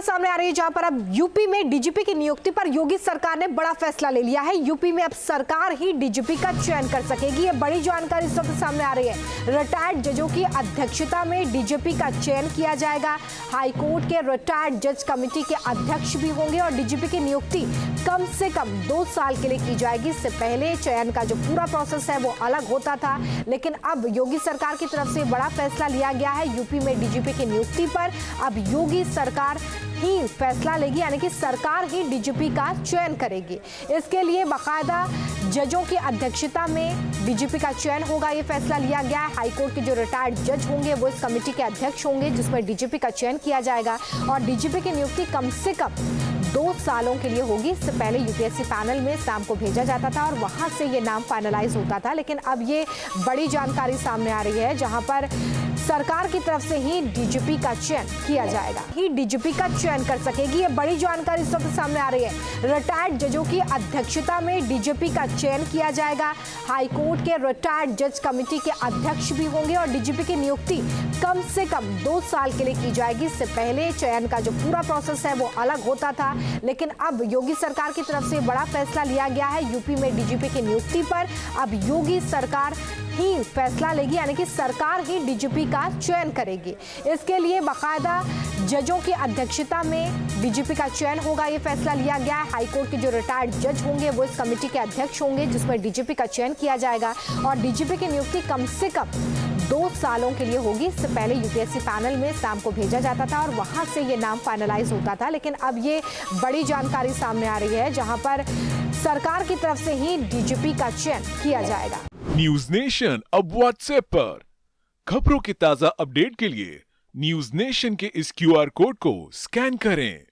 खबर सामने आ रही है जहां पर अब यूपी में डीजीपी की नियुक्ति पर योगी सरकार ने बड़ा फैसला ले लिया है। यूपी में अब सरकार ही डीजीपी का चयन कर सकेगी। ये बड़ी जानकारी इस वक्त सामने आ रही है। रिटायर्ड जजों की अध्यक्षता में डीजीपी का चयन किया जाएगा। हाईकोर्ट के रिटायर्ड जज कमेटी के अध्यक्ष भी होंगे और डीजीपी की नियुक्ति कम से कम 2 साल के लिए की जाएगी। इससे पहले चयन का जो पूरा प्रोसेस है वो अलग होता था, लेकिन अब योगी सरकार की तरफ से बड़ा फैसला लिया गया है। यूपी में डीजीपी की नियुक्ति पर अब योगी सरकार ही फैसला लेगी, यानी कि सरकार ही डीजीपी का चयन करेगी। इसके लिए बाकायदा जजों की अध्यक्षता में डीजीपी का चयन होगा, ये फैसला लिया गया है। हाईकोर्ट के जो रिटायर्ड जज होंगे वो इस कमेटी के अध्यक्ष होंगे जिसमें डीजीपी का चयन किया जाएगा और डीजीपी की नियुक्ति कम से कम 2 सालों के लिए होगी। इससे पहले यूपीएससी पैनल में इस नाम को भेजा जाता था और वहां से ये नाम फाइनलाइज होता था, लेकिन अब ये बड़ी जानकारी सामने आ रही है जहां पर सरकार की तरफ से ही डीजीपी का चयन किया जाएगा, ही डीजीपी का चयन कर सकेगी। ये बड़ी जानकारी इस वक्त सामने आ रही है। रिटायर्ड जजों की अध्यक्षता में डीजीपी का चयन किया जाएगा। हाईकोर्ट के रिटायर्ड जज कमेटी के अध्यक्ष भी होंगे और डीजीपी की नियुक्ति कम से कम 2 साल के लिए की जाएगी। इससे पहले चयन का जो पूरा प्रोसेस है वो अलग होता था, लेकिन अब योगी सरकार की तरफ से बड़ा फैसला लिया गया है। यूपी में डीजीपी की नियुक्ति पर अब योगी सरकार ही फैसला लेगी, यानी कि सरकार ही डीजीपी का चयन करेगी। इसके लिए बाकायदा जजों की अध्यक्षता में डीजीपी का चयन होगा, ये फैसला लिया गया है। हाईकोर्ट के जो रिटायर्ड जज होंगे वो इस कमेटी के अध्यक्ष होंगे जिसमें डीजीपी का चयन किया जाएगा और डीजीपी की नियुक्ति कम से कम 2 सालों के लिए होगी। इससे पहले यूपीएससी पैनल में इस नाम को भेजा जाता था और वहां से ये नाम फाइनलाइज होता था, लेकिन अब ये बड़ी जानकारी सामने आ रही है जहां पर सरकार की तरफ से ही डीजीपी का चयन किया जाएगा। न्यूज नेशन अब व्हाट्सएप पर खबरों के ताजा अपडेट के लिए न्यूज नेशन के इस क्यूआर कोड को स्कैन करें।